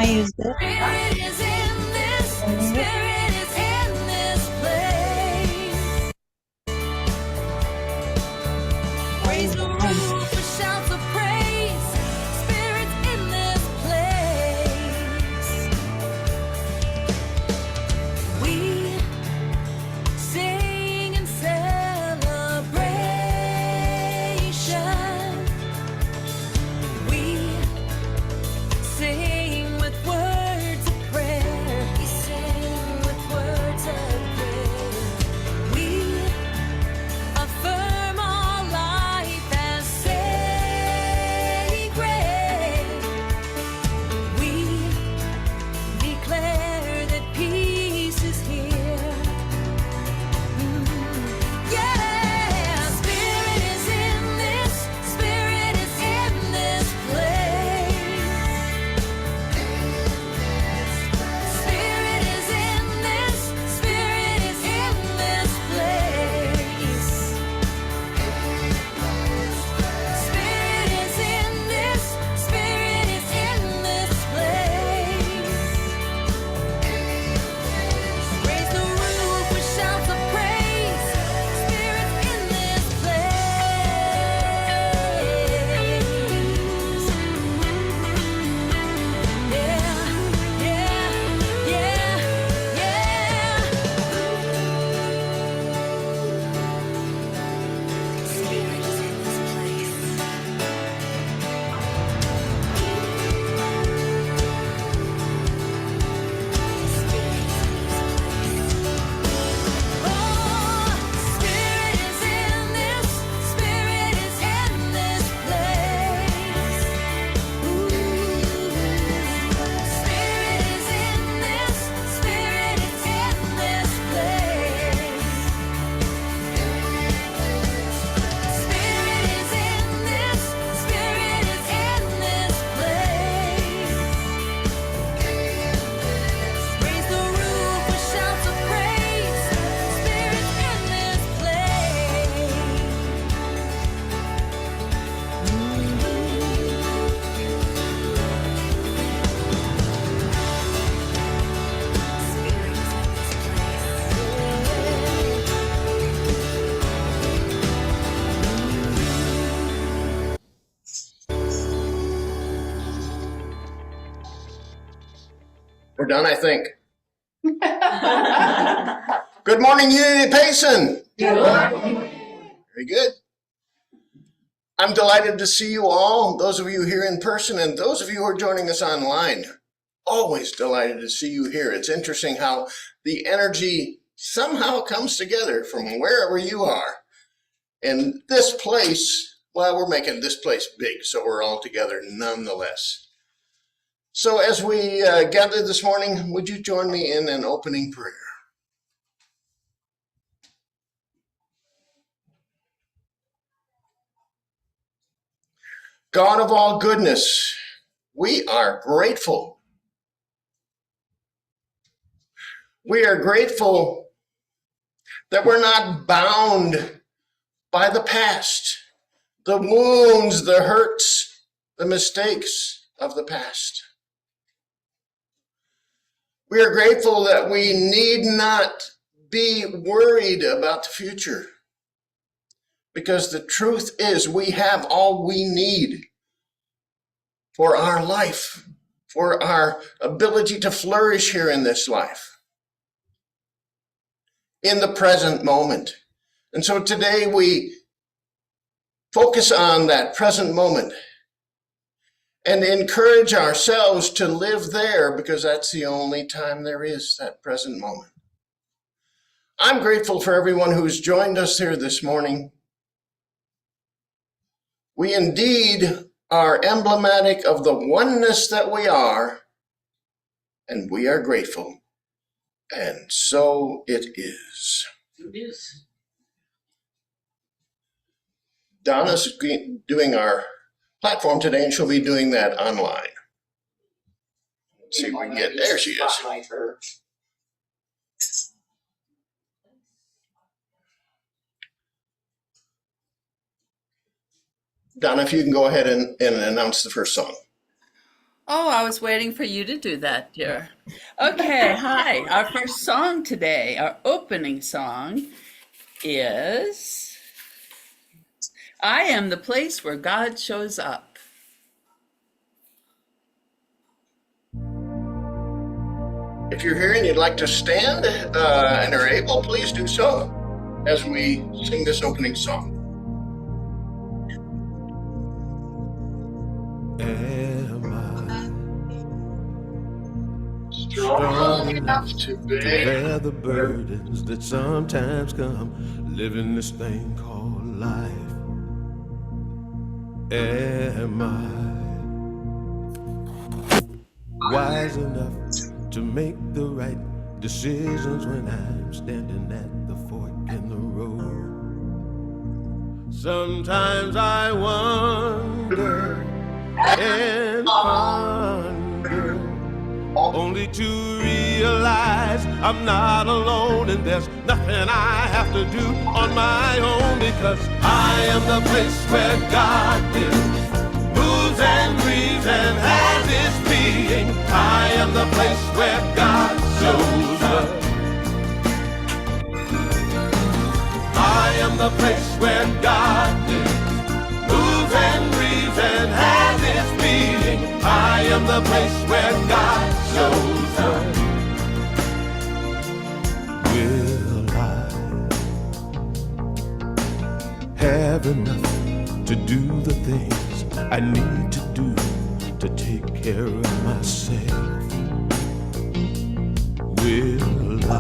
used it. Spirit is in this. Spirit is in this place. Raise the roof with shouts of praise. Spirit's in this place. We sing in celebration. We sing with words of prayer. We sing with words of prayer. We affirm our life as sacred. We declare that peace is here. Yeah, Spirit is in this. Spirit is in this place. Spirit is in this. Spirit is in this place. Spirit is in this. Spirit is in this place. Raise the roof with shouts of praise. Spirit's in this place. Yeah, yeah, yeah, yeah. Spirit is in this place. Oh, Spirit is in this. Spirit is in this place. Spirit is in this. Spirit is in this place. Spirit is in this. Spirit is in this place. Raise the roof with shouts of praise. Spirit's in this place. Spirit is in this We're done, I think. Good morning, Unity Payson. Very good. I'm delighted to see you all, those of you here in person and those of you who are joining us online. Always delighted to see you here. It's interesting how the energy somehow comes together from wherever you are. And this place, well, we're making this place big, so we're all together nonetheless. So as we gather this morning, would you join me in an opening prayer? God of all goodness, we are grateful. We are grateful that we're not bound by the past, the wounds, the hurts, the mistakes of the past. We are grateful that we need not be worried about the future, because the truth is we have all we need for our life, for our ability to flourish here in this life, in the present moment. And so today we focus on that present moment and encourage ourselves to live there, because that's the only time there is, that present moment. I'm grateful for everyone who's joined us here this morning. We indeed are emblematic of the oneness that we are, and we are grateful. And so it is. It is. Donna's doing our platform today, and she'll be doing that online. Let's see if we can get, there she is. Donna, if you can go ahead and announce the first song. Oh, I was waiting for you to do that, dear. Okay, hi. Our first song today, our opening song is I Am the Place Where God Shows Up. If you're here and you'd like to stand and are able, please do so as we sing this opening song. Am I Strong enough to bear the burdens that sometimes come living this thing called life? Am I wise enough to make the right decisions when I'm standing at the fork in the road? Sometimes I wonder and ponder, only to realize I'm not alone and there's nothing I have to do on my own, because I am the place where God lives, moves and breathes and has its being. I am the place where God shows up. I am the place where God lives, moves and breathes and has its being. I am the place where God shows up. Will I have enough to do the things I need to do to take care of myself? Will I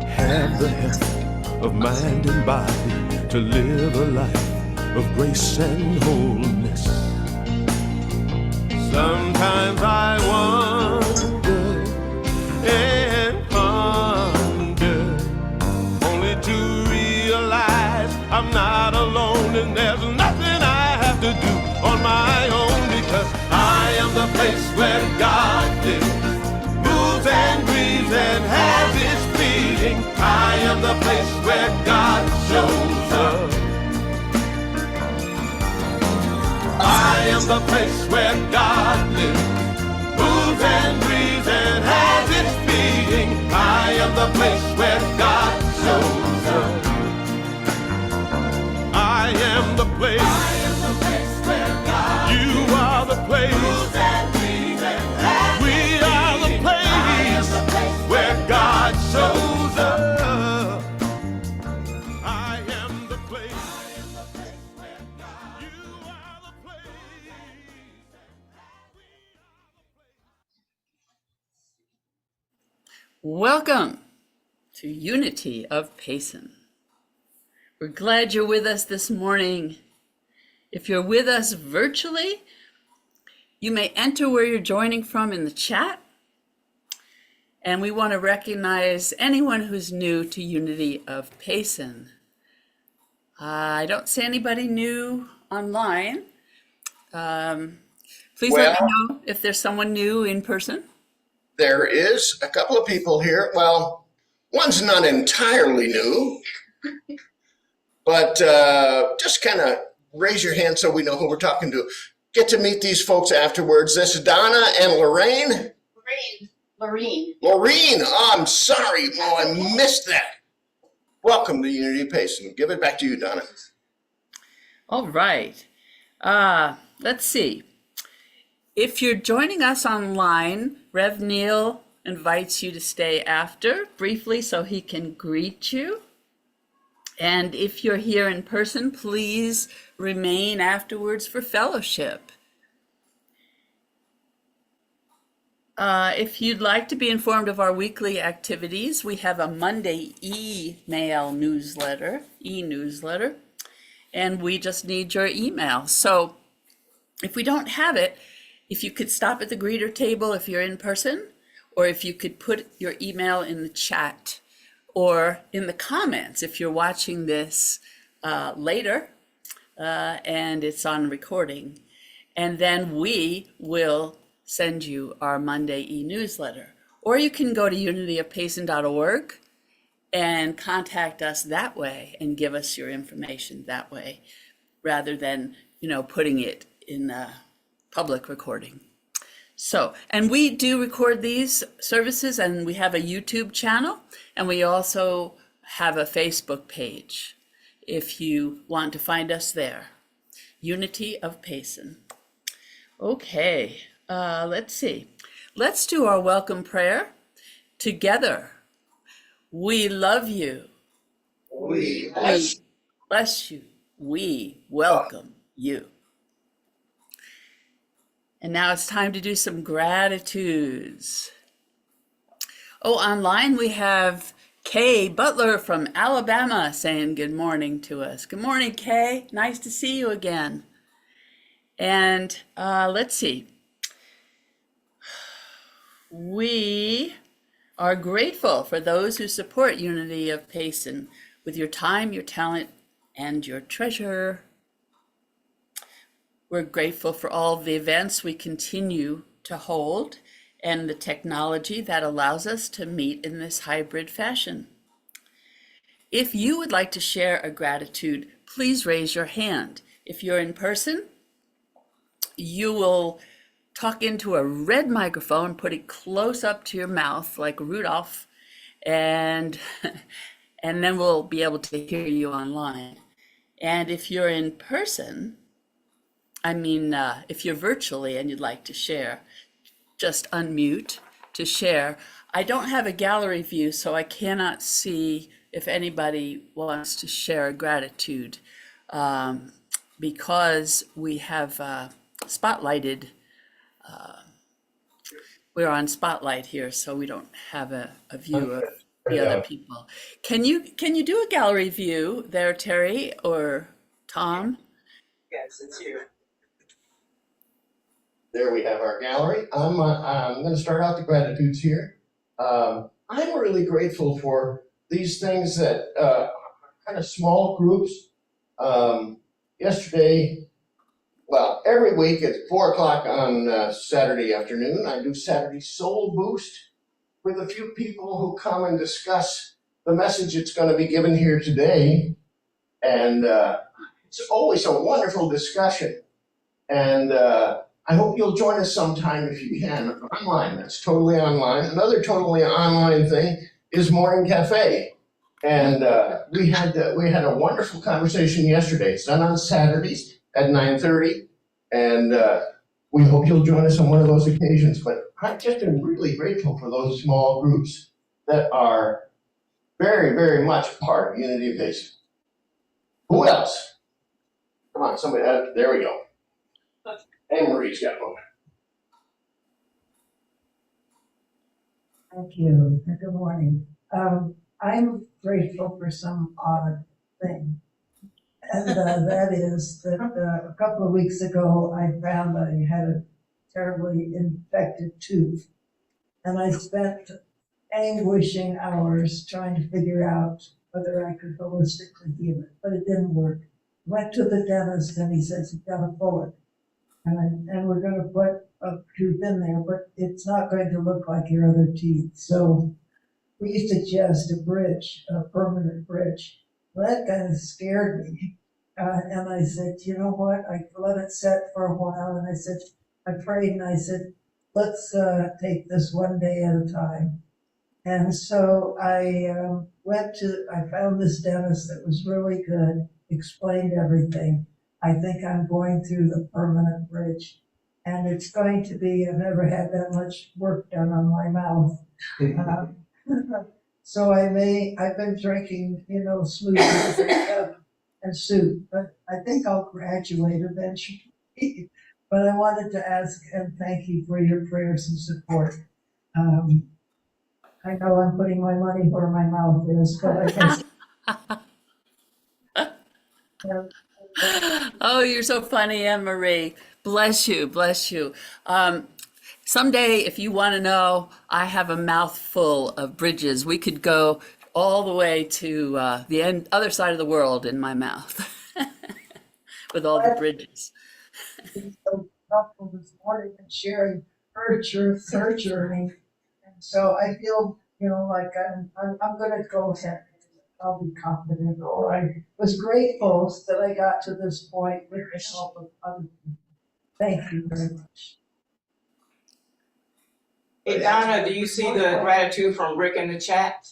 have the health of mind and body to live a life of grace and wholeness? Sometimes I wonder and ponder, only to realize I'm not alone and there's nothing I have to do on my own, because I am the place where God lives, moves and breathes and has its being. I am the place where God shows up. I am the place where God lives, moves and breathes and has its being. I am the place where God shows up. I am the place. I am the place where God lives. You are the place. Moves and breathes and has its being. We are the place where God shows up. I am the place. Where God. You are the place. Welcome to Unity of Payson. We're glad you're with us this morning. If you're with us virtually, you may enter where you're joining from in the chat. And we want to recognize anyone who's new to Unity of Payson. I don't see anybody new online. Please let me know if there's someone new in person. There is a couple of people here. Well, one's not entirely new, but just kind of raise your hand so we know who we're talking to. Get to meet these folks afterwards. This is Donna and Lorraine. Lorraine. Oh, I'm sorry. Oh, I missed that. Welcome to Unity of Payson. Give it back to you, Donna. All right. Let's see. If you're joining us online, Rev Neal invites you to stay after briefly so he can greet you. And if you're here in person, please remain afterwards for fellowship. If you'd like to be informed of our weekly activities, we have a Monday e-newsletter, and we just need your email. So if we don't have it, if you could stop at the greeter table if you're in person, or if you could put your email in the chat or in the comments if you're watching this later and it's on recording. And then we will send you our Monday e-newsletter. Or you can go to unityofpayson.org and contact us that way and give us your information that way, rather than, putting it in public recording. So, and we do record these services, and we have a YouTube channel, and we also have a Facebook page if you want to find us there. Unity of Payson. Okay, let's see. Let's do our welcome prayer together. We love you. We We bless you. We welcome you. And now it's time to do some gratitudes. Oh, online we have Kay Butler from Alabama saying good morning to us. Good morning, Kay. Nice to see you again. And let's see. We are grateful for those who support Unity of Payson with your time, your talent, and your treasure. We're grateful for all the events we continue to hold and the technology that allows us to meet in this hybrid fashion. If you would like to share a gratitude, please raise your hand. If you're in person, you will talk into a red microphone, put it close up to your mouth like Rudolph, and then we'll be able to hear you online. And if you're in person, if you're virtually and you'd like to share, just unmute to share. I don't have a gallery view, so I cannot see if anybody wants to share a gratitude because we have spotlighted. We're on Spotlight here, so we don't have a view of the other people. Can you do a gallery view there, Terry or Tom? Yes, it's here. There we have our gallery. I'm going to start out the gratitudes here. I'm really grateful for these things that are kind of small groups. Yesterday, well, every week at 4 o'clock on Saturday afternoon, I do Saturday Soul Boost with a few people who come and discuss the message that's going to be given here today. And it's always a wonderful discussion. And I hope you'll join us sometime if you can, online. That's totally online. Another totally online thing is Morning Cafe. And we had a wonderful conversation yesterday. It's done on Saturdays at 9:30. And we hope you'll join us on one of those occasions. But I've just been really grateful for those small groups that are very, very much part of Unity of Payson. Who else? Come on, somebody. There we go. Hey, Marie's got one. Thank you. Good morning. I'm grateful for some odd thing. And that is that a couple of weeks ago, I found I had a terribly infected tooth. And I spent anguishing hours trying to figure out whether I could holistically heal it, but it didn't work. Went to the dentist and he says, you've got to pull it. And we're going to put a tooth in there, but it's not going to look like your other teeth. So we suggest a bridge, a permanent bridge. Well, that kind of scared me. And I said, you know what? I let it set for a while. And I said, I prayed and I said, let's take this one day at a time. And so I found this dentist that was really good, explained everything. I think I'm going through the permanent bridge. And it's going to be, I've never had that much work done on my mouth. So I've been drinking, smoothies and soup, but I think I'll graduate eventually. But I wanted to ask and thank you for your prayers and support. I know I'm putting my money where my mouth is, but I guess. Oh, you're so funny, Anne Marie. Bless you, bless you. Someday, if you want to know, I have a mouthful of bridges. We could go all the way to the other side of the world in my mouth with all the bridges. So helpful this morning in sharing her journey. And so I feel, like I'm going to go ahead. I'll be confident. Or I was grateful that I got to this point with the help of other people. Thank you very much. Hey Donna, do you see the gratitude from Rick in the chat?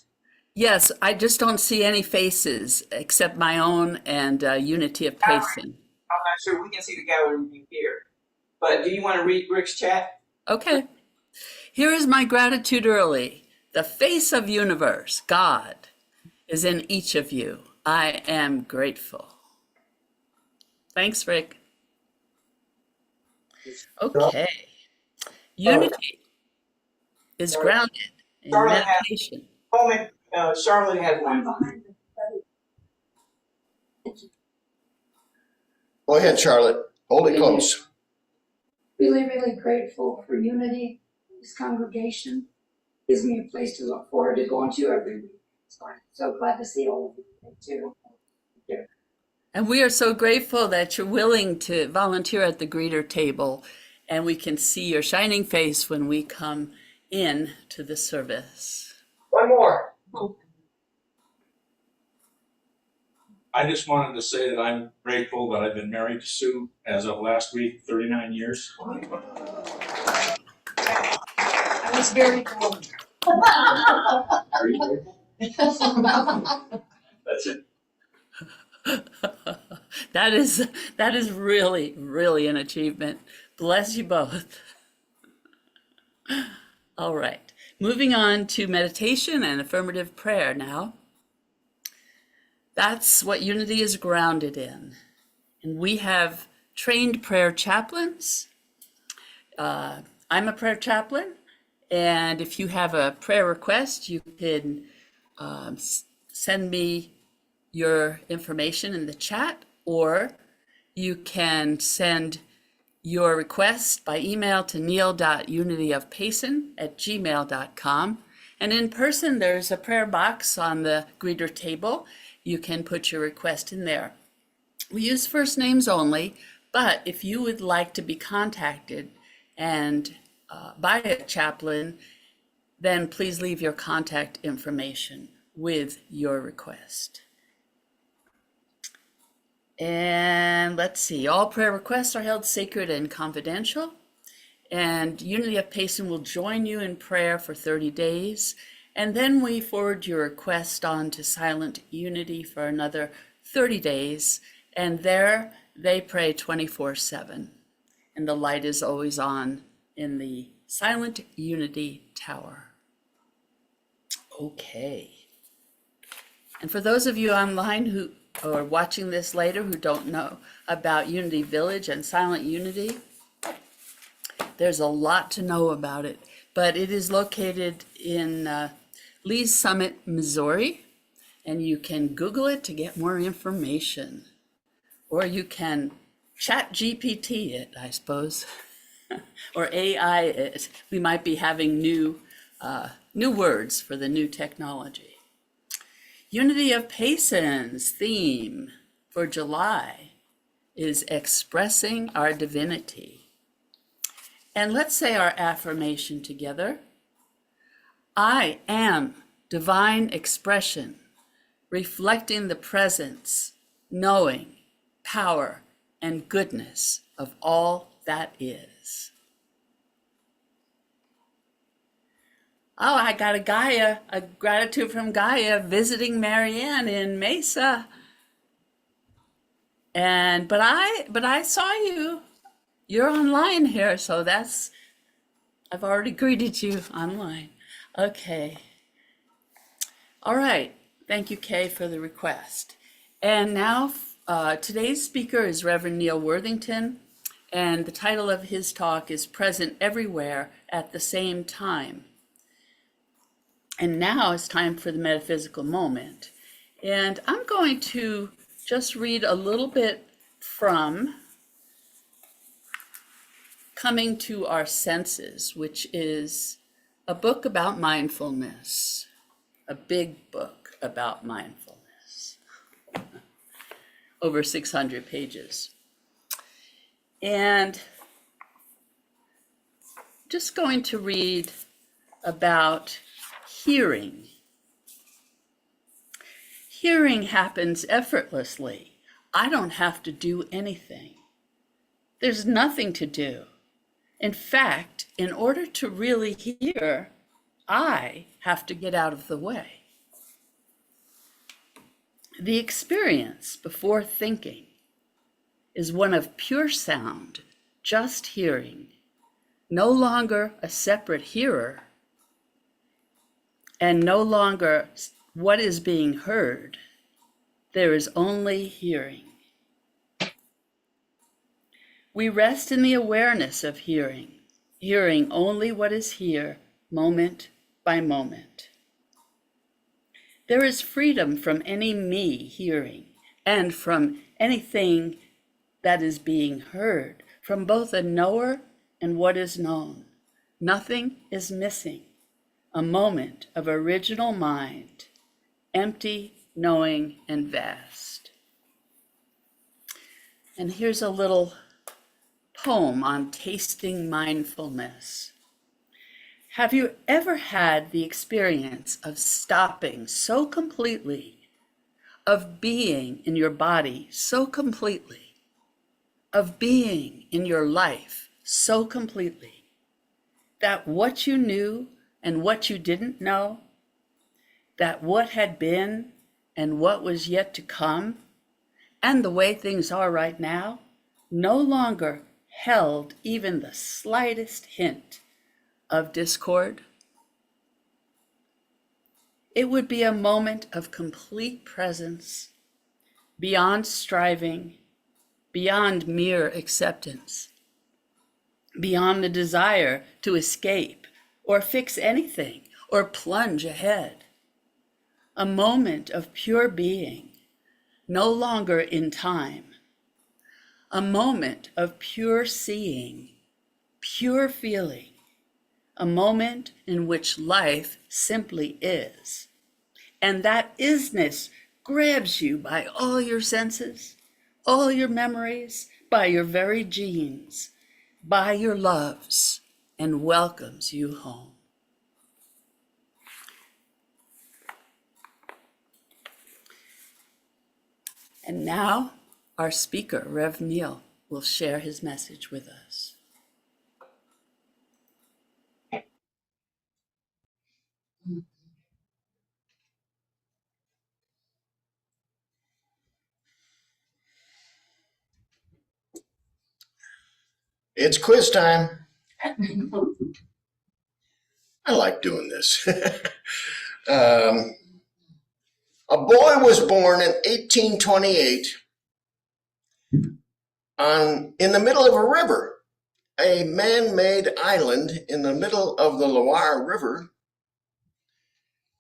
Yes, I just don't see any faces except my own and Unity of Payson. I'm not sure, we can see the gallery view here. But do you want to read Rick's chat? Okay. Here is my gratitude early. The face of universe, God, is in each of you. I am grateful. Thanks, Rick. Okay. Unity is grounded in Charlotte has, meditation. moment, Charlotte has one. Go ahead, Charlotte. Hold it close. Really, really grateful for unity. This congregation gives me a place to look forward to going to every week. So I'm so glad to see all of you too. And we are so grateful that you're willing to volunteer at the greeter table, and we can see your shining face when we come in to the service. One more. I just wanted to say that I'm grateful that I've been married to Sue as of last week, 39 years. I was very proud. Are you grateful? That's it. That is really, really an achievement. Bless you both. All right, moving on to meditation and affirmative prayer now. That's what Unity is grounded in. And we have trained prayer chaplains. I'm a prayer chaplain, and if you have a prayer request, you can send me your information in the chat, or you can send your request by email to neal.unityofpayson@gmail.com. And in person, there's a prayer box on the greeter table. You can put your request in there. We use first names only, but if you would like to be contacted and by a chaplain, then please leave your contact information with your request. And let's see, all prayer requests are held sacred and confidential. And Unity of Payson will join you in prayer for 30 days. And then we forward your request on to Silent Unity for another 30 days. And there they pray 24/7. And the light is always on in the Silent Unity Tower. Okay. And for those of you online who are watching this later who don't know about Unity Village and Silent Unity, there's a lot to know about it. But it is located in Lee's Summit, Missouri, and you can Google it to get more information. Or you can chat GPT it, I suppose, or AI it. We might be having new words for the new technology. Unity of Payson's theme for July is expressing our divinity. And let's say our affirmation together. I am divine expression, reflecting the presence, knowing, power, and goodness of all that is. Oh, I got a gratitude from Gaia visiting Marianne in Mesa. But I saw you. You're online here, so I've already greeted you online. Okay. All right. Thank you, Kay, for the request. And now today's speaker is Reverend Neal Worthington, and the title of his talk is Present Everywhere at the Same Time. And now it's time for the metaphysical moment. And I'm going to just read a little bit from Coming to Our Senses, which is a book about mindfulness, a big book about mindfulness, over 600 pages. And just going to read about hearing. Hearing happens effortlessly. I don't have to do anything. There's nothing to do. In fact, in order to really hear, I have to get out of the way. The experience before thinking is one of pure sound, just hearing, no longer a separate hearer, and no longer what is being heard. There is only hearing. We rest in the awareness of hearing, hearing only what is here, moment by moment. There is freedom from any me hearing and from anything that is being heard, from both a knower and what is known. Nothing is missing. A moment of original mind, empty, knowing, and vast. And here's a little poem on tasting mindfulness. Have you ever had the experience of stopping so completely, of being in your body so completely, of being in your life so completely, that what you knew and what you didn't know, that what had been and what was yet to come, and the way things are right now, no longer held even the slightest hint of discord? It would be a moment of complete presence, beyond striving, beyond mere acceptance, beyond the desire to escape or fix anything or plunge ahead. A moment of pure being, no longer in time. A moment of pure seeing, pure feeling. A moment in which life simply is. And that isness grabs you by all your senses, all your memories, by your very genes, by your loves, and welcomes you home. And now, our speaker, Rev. Neal, will share his message with us. It's quiz time. I like doing this. A boy was born in 1828 in the middle of a river, a man-made island in the middle of the Loire River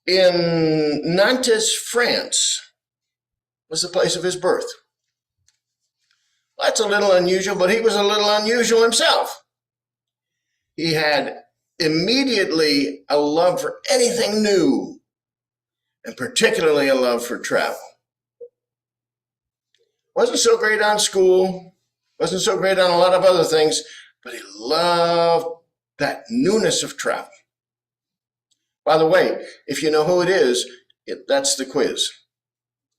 in Nantes, France, was the place of his birth. That's a little unusual, but he was a little unusual himself. He had immediately a love for anything new, and particularly a love for travel. Wasn't so great on school, wasn't so great on a lot of other things, but he loved that newness of travel. By the way, if you know who it is, that's the quiz.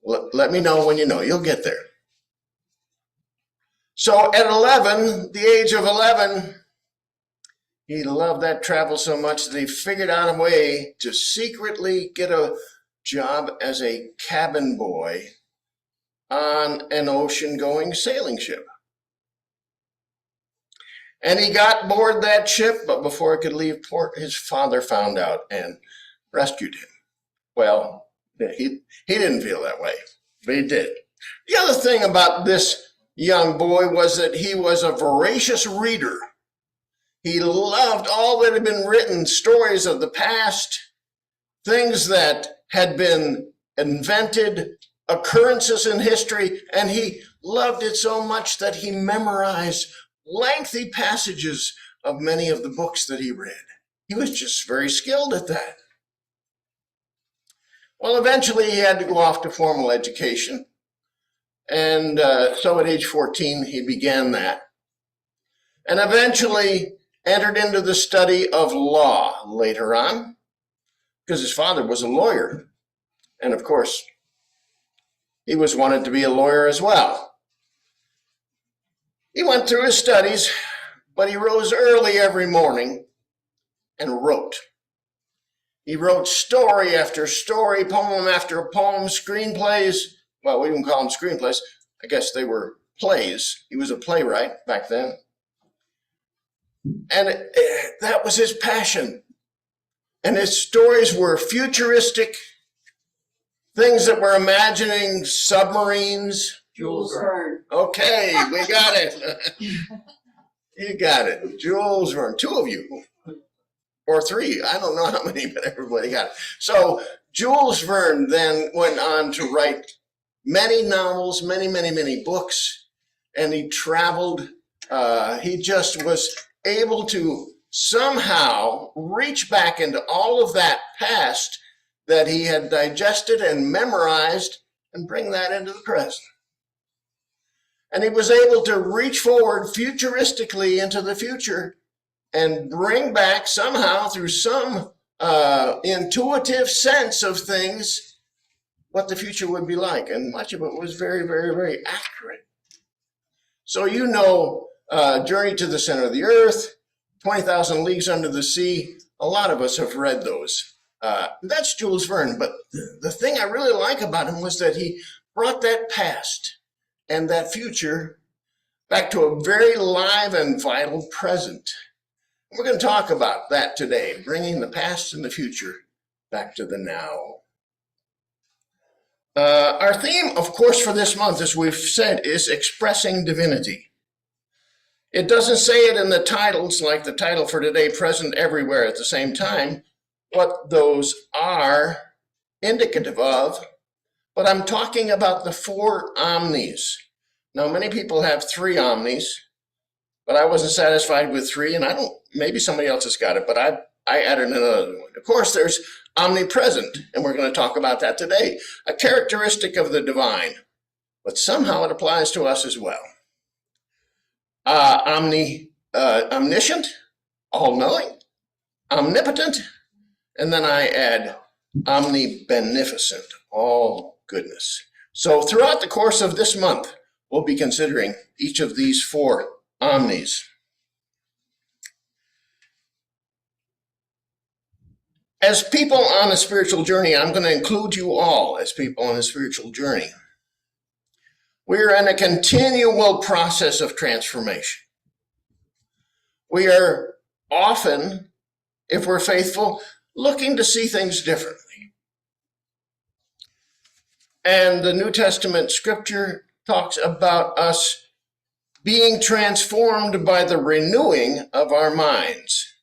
Let me know when you know. You'll get there. So at 11, the age of 11, he loved that travel so much that he figured out a way to secretly get a job as a cabin boy on an ocean-going sailing ship. And he got aboard that ship, but before he could leave port, his father found out and rescued him. Well, he didn't feel that way, but he did. The other thing about this young boy was that he was a voracious reader. He loved all that had been written, stories of the past, things that had been invented, occurrences in history, and he loved it so much that he memorized lengthy passages of many of the books that he read. He was just very skilled at that. Well, eventually he had to go off to formal education. And so at age 14, he began that. And eventually entered into the study of law later on, because his father was a lawyer. And of course, he wanted to be a lawyer as well. He went through his studies, but he rose early every morning and wrote. He wrote story after story, poem after poem, screenplays. Well, we wouldn't call them screenplays. I guess they were plays. He was a playwright back then. And that was his passion. And his stories were futuristic, things that were imagining submarines. Jules Verne. Okay, we got it. You got it. Jules Verne. Two of you. Or three. I don't know how many, but everybody got it. So Jules Verne then went on to write many novels, many books, and he traveled. He just was able to somehow reach back into all of that past that he had digested and memorized and bring that into the present. And he was able to reach forward futuristically into the future and bring back somehow through some intuitive sense of things what the future would be like. And much of it was very accurate. So you know, Journey to the Center of the Earth, 20,000 Leagues Under the Sea. A lot of us have read those. That's Jules Verne. But the thing I really like about him was that he brought that past and that future back to a very live and vital present. We're going to talk about that today, bringing the past and the future back to the now. Our theme, of course, for this month, as we've said, is expressing divinity. It doesn't say it in the titles, like the title for today, Present Everywhere at the same time, what those are indicative of, but I'm talking about the four omnis. Now, many people have three omnis, but I wasn't satisfied with three, and maybe somebody else has got it, but I added another one. Of course, there's omnipresent, and we're going to talk about that today, a characteristic of the divine, but somehow it applies to us as well. Omniscient, all-knowing, omnipotent, and then I add omnibeneficent, all goodness. So throughout the course of this month, we'll be considering each of these four omnis. As people on a spiritual journey, I'm going to include you all as people on a spiritual journey. We are in a continual process of transformation. We are often, if we're faithful, looking to see things differently. And the New Testament scripture talks about us being transformed by the renewing of our minds.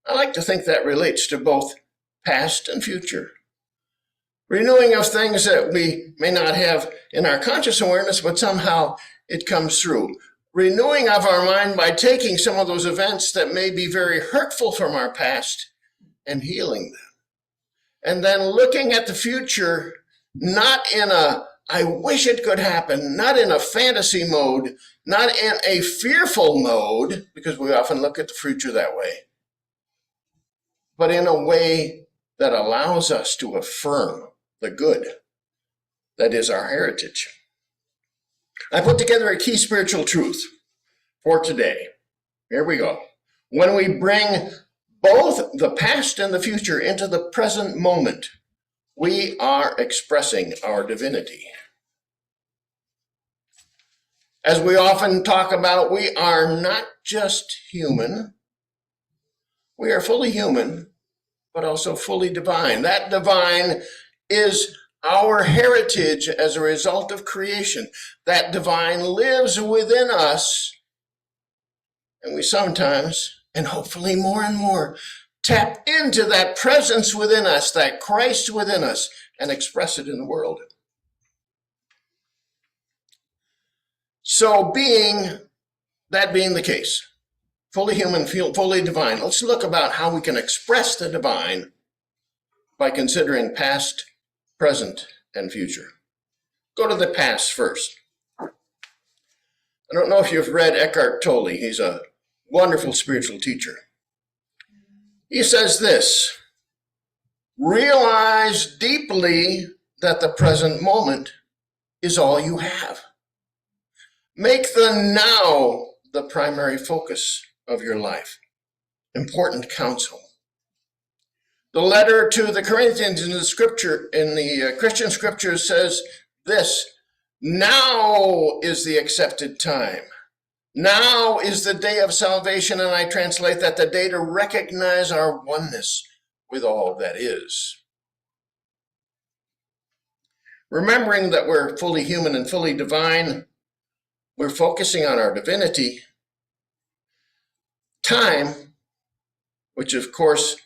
I like to think that relates to both past and future. Renewing of things that we may not have in our conscious awareness, but somehow it comes through. Renewing of our mind by taking some of those events that may be very hurtful from our past and healing them. And then looking at the future, not in a, I wish it could happen, not in a fantasy mode, not in a fearful mode, because we often look at the future that way, but in a way that allows us to affirm the good that is our heritage. I put together a key spiritual truth for today. Here we go. When we bring both the past and the future into the present moment, we are expressing our divinity. As we often talk about, we are not just human. We are fully human, but also fully divine. That divine is our heritage as a result of creation. That divine lives within us, and we sometimes, and hopefully more and more, tap into that presence within us, that Christ within us, and express it in the world. So being the case, fully human, fully divine, let's look about how we can express the divine by considering past, present, and future. Go to the past first. I don't know if you've read Eckhart Tolle. He's a wonderful spiritual teacher. He says this: realize deeply that the present moment is all you have. Make the now the primary focus of your life. Important counsel. The letter to the Corinthians in the scripture, in the Christian scriptures, says this: now is the accepted time. Now is the day of salvation, and I translate that the day to recognize our oneness with all that is. Remembering that we're fully human and fully divine, we're focusing on our divinity. Time, which of course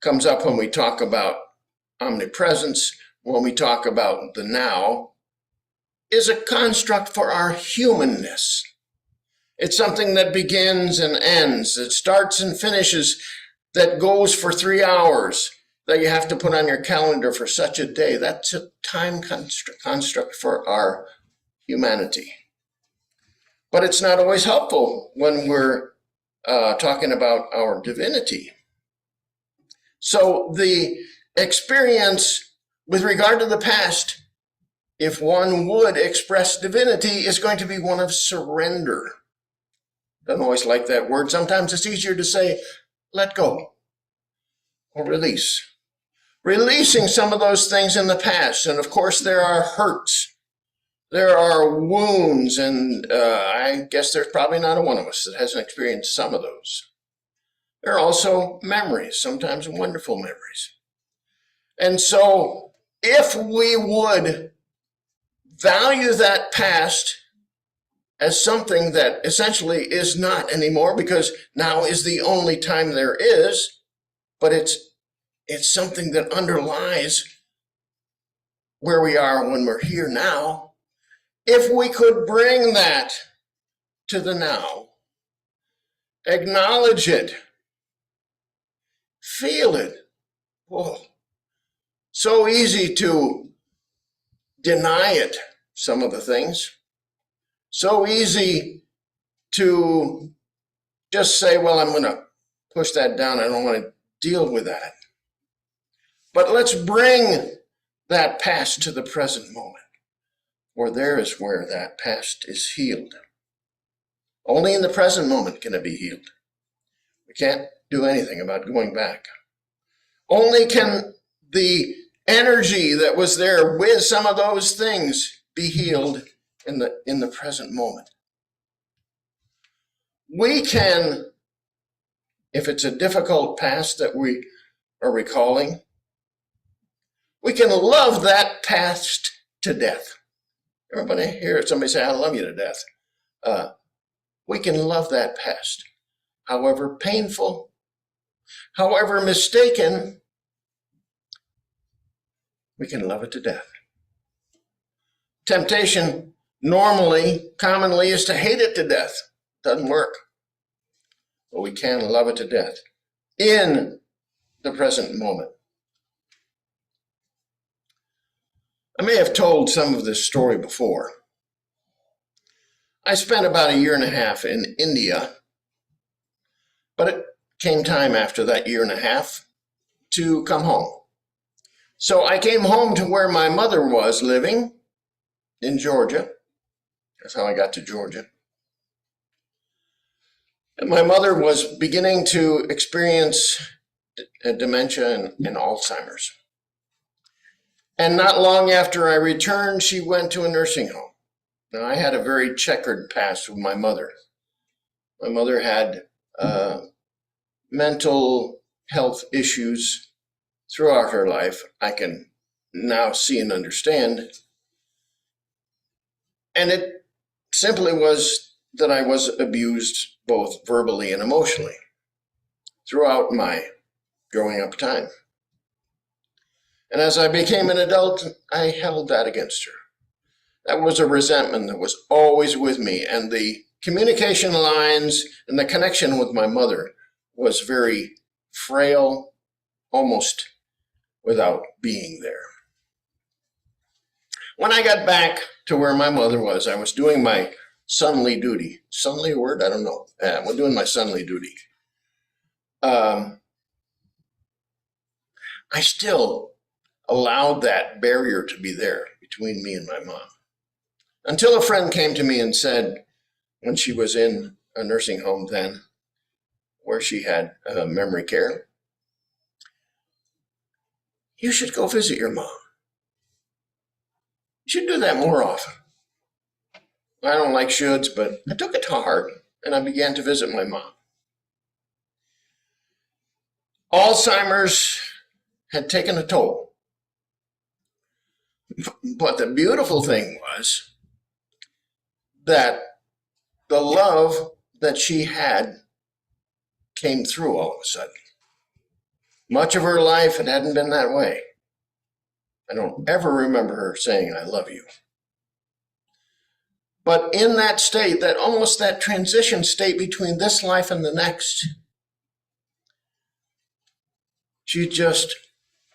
comes up when we talk about omnipresence, when we talk about the now, is a construct for our humanness. It's something that begins and ends, that starts and finishes, that goes for 3 hours, that you have to put on your calendar for such a day. That's a time construct for our humanity. But it's not always helpful when we're talking about our divinity. So the experience with regard to the past, if one would express divinity, is going to be one of surrender. Don't always like that word. Sometimes it's easier to say, let go or release. Releasing some of those things in the past. And of course, there are hurts. There are wounds. And I guess there's probably not a one of us that hasn't experienced some of those. There are also memories, sometimes wonderful memories. And so if we would value that past as something that essentially is not anymore, because now is the only time there is, but it's something that underlies where we are when we're here now. If we could bring that to the now, acknowledge it, feel it. Oh, so easy to deny it, some of the things. So easy to just say, well, I'm going to push that down. I don't want to deal with that. But let's bring that past to the present moment, for there is where that past is healed. Only in the present moment can it be healed. We can't do anything about going back. Only can the energy that was there with some of those things be healed in the present moment. We can, if it's a difficult past that we are recalling, we can love that past to death. Everybody hear somebody say, I love you to death. We can love that past. However painful, however mistaken, we can love it to death. Temptation commonly is to hate it to death. Doesn't work. But we can love it to death in the present moment. I may have told some of this story before. I spent about 1.5 years in India, but it came time after that 1.5 years to come home. So I came home to where my mother was living in Georgia. That's how I got to Georgia. And my mother was beginning to experience dementia and Alzheimer's. And not long after I returned, she went to a nursing home. Now, I had a very checkered past with my mother. My mother had mental health issues throughout her life. I can now see and understand. And it simply was that I was abused both verbally and emotionally throughout my growing up time. And as I became an adult, I held that against her. That was a resentment that was always with me. And the communication lines and the connection with my mother was very frail, almost without being there. When I got back to where my mother was, I was doing my sonly duty. Sonly word? I don't know. I'm doing my sonly duty. I still allowed that barrier to be there between me and my mom. Until a friend came to me and said, when she was in a nursing home then where she had memory care. You should go visit your mom. You should do that more often. I don't like shoulds, but I took it to heart and I began to visit my mom. Alzheimer's had taken a toll. But the beautiful thing was that the love that she had came through all of a sudden. Much of her life, it hadn't been that way. I don't ever remember her saying, I love you. But in that state, that almost that transition state between this life and the next, she just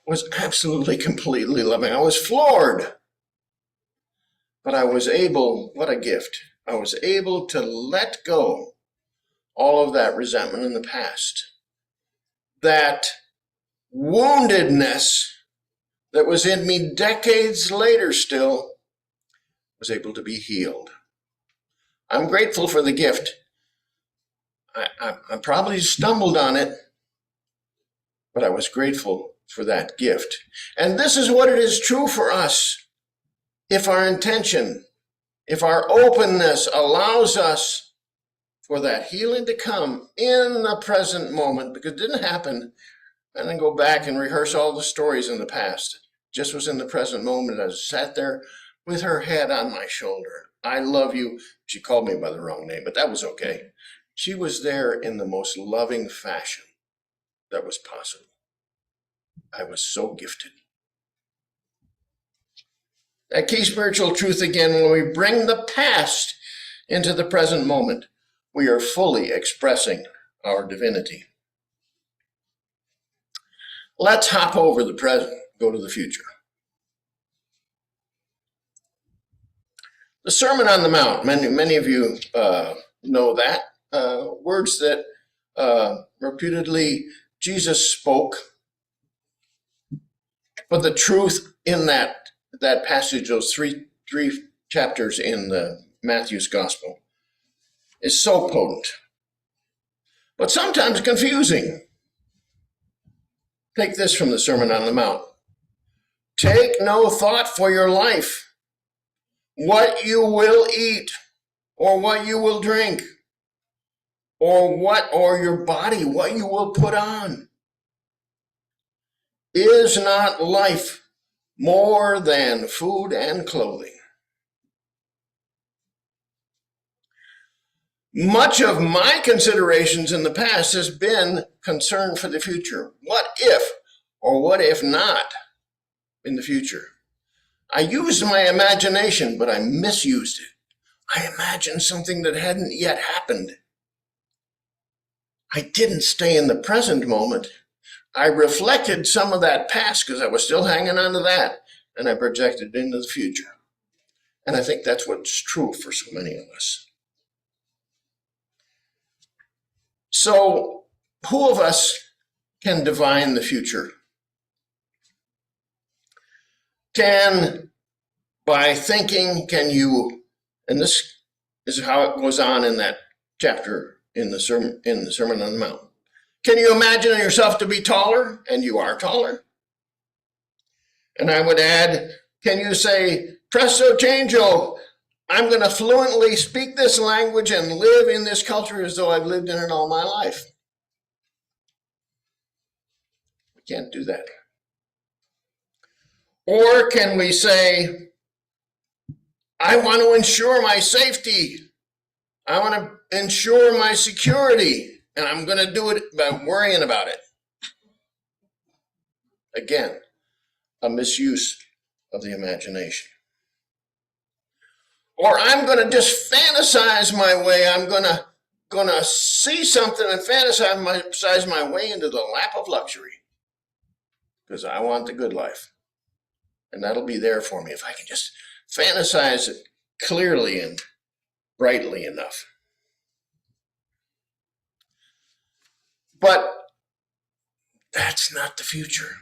was absolutely, completely loving. I was floored. But I was able, what a gift, I was able to let go all of that resentment in the past. That woundedness that was in me decades later still was able to be healed. I'm grateful for the gift. I probably stumbled on it, but I was grateful for that gift. And this is what it is true for us. If our intention, if our openness allows us for that healing to come in the present moment, because it didn't happen, and then go back and rehearse all the stories in the past. It just was in the present moment. I sat there with her head on my shoulder. I love you. She called me by the wrong name, but that was okay. She was there in the most loving fashion that was possible. I was so gifted. That key spiritual truth again, when we bring the past into the present moment, we are fully expressing our divinity. Let's hop over the present, go to the future. The Sermon on the Mount, many of you know that. Words that reputedly Jesus spoke. But the truth in that passage, those three chapters in Matthew's Gospel, is so potent, but sometimes confusing. Take this from the Sermon on the Mount. Take no thought for your life, what you will eat, or what you will drink, or your body, what you will put on. Is not life more than food and clothing? Much of my considerations in the past has been concern for the future. What if, or what if not, in the future? I used my imagination, but I misused it. I imagined something that hadn't yet happened. I didn't stay in the present moment. I reflected some of that past because I was still hanging on to that, and I projected it into the future. And I think that's what's true for so many of us. So, who of us can divine the future? By thinking, can you, and this is how it goes on in that chapter in the Sermon on the Mount. Can you imagine yourself to be taller? And you are taller. And I would add, can you say, presto changeo, I'm going to fluently speak this language and live in this culture as though I've lived in it all my life? We can't do that. Or can we say, I want to ensure my safety. I want to ensure my security, and I'm going to do it by worrying about it. Again, a misuse of the imagination. Or I'm going to just fantasize my way. I'm going to see something and fantasize my way into the lap of luxury because I want the good life. And that'll be there for me if I can just fantasize it clearly and brightly enough. But that's not the future.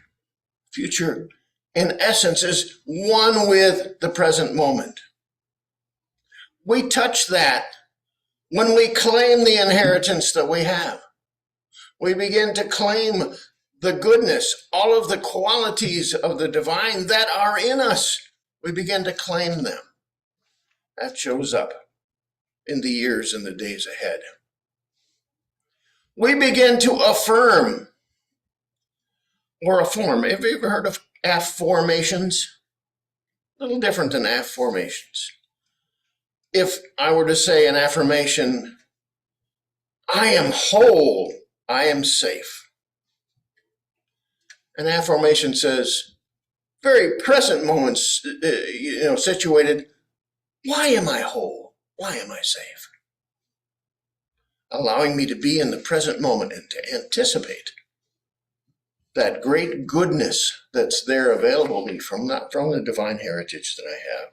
Future, in essence, is one with the present moment. We touch that When we claim the inheritance that we have, we begin to claim the goodness, all of the qualities of the divine that are in us. We begin to claim them. That shows up in the years and the days ahead. We begin to affirm or affirm. Have you ever heard of affirmations? A little different than affirmations. If I were to say an affirmation, I am whole, I am safe. An affirmation says, very present moments, situated, why am I whole? Why am I safe? Allowing me to be in the present moment and to anticipate that great goodness that's there available to me from the divine heritage that I have.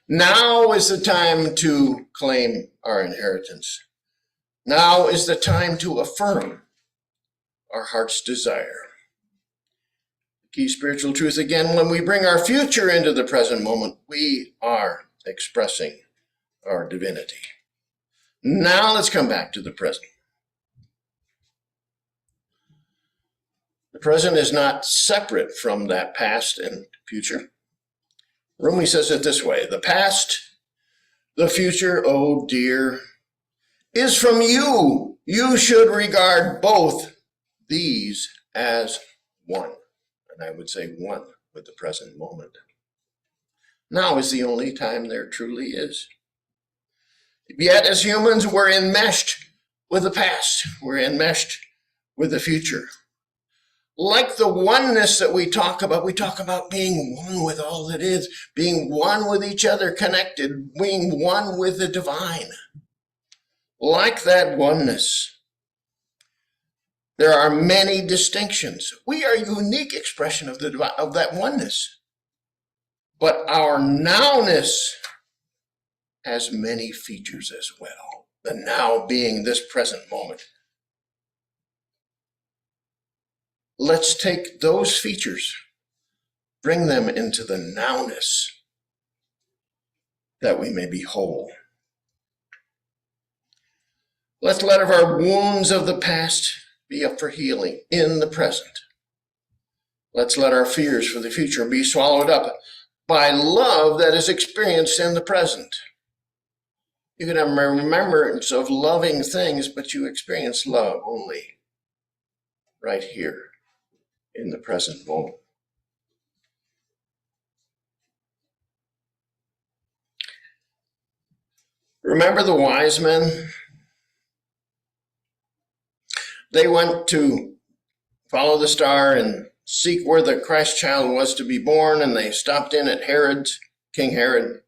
Now is the time to claim our inheritance. Now is the time to affirm our heart's desire. Key spiritual truth again, when we bring our future into the present moment, we are expressing our divinity. Now let's come back to the present. The present is not separate from that past and future. Rumi says it this way, the past, the future, oh dear, is from you. You should regard both these as one. And I would say one with the present moment. Now is the only time there truly is. Yet as humans, we're enmeshed with the past. We're enmeshed with the future. Like the oneness that we talk about being one with all that is, being one with each other, connected, being one with the divine. Like that oneness, there are many distinctions. We are a unique expression of that oneness. But our nowness has many features as well. The now being this present moment. Let's take those features, bring them into the nowness, that we may be whole. Let's let our wounds of the past be up for healing in the present. Let's let our fears for the future be swallowed up by love that is experienced in the present. You can have a remembrance of loving things, but you experience love only right here in the present moment. Remember the wise men? They went to follow the star and seek where the Christ child was to be born, and they stopped in at Herod's, King Herod,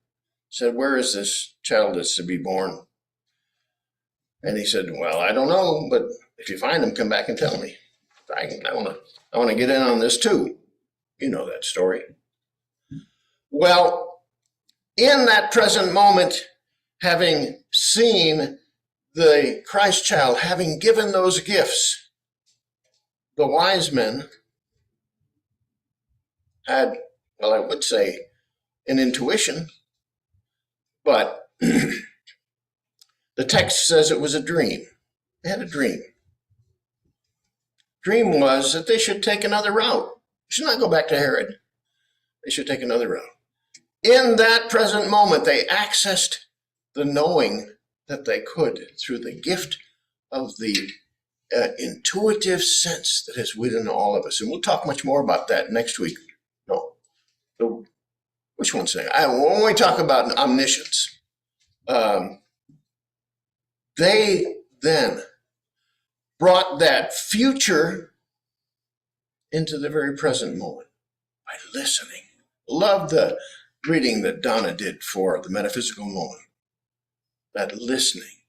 said, where is this child that's to be born? And he said, well, I don't know, but if you find him, come back and tell me. I want to get in on this too. You know that story. Well, in that present moment, having seen the Christ child, having given those gifts, the wise men had, well, I would say, an intuition, but the text says it was a dream. They had a dream. Dream was that they should take another route. They should not go back to Herod. They should take another route. In that present moment, they accessed the knowing that they could through the gift of the intuitive sense that is within all of us. And we'll talk much more about that next week. No. Which one's saying? When we talk about omniscience, they then brought that future into the very present moment by listening. Love the reading that Donna did for the metaphysical moment. That listening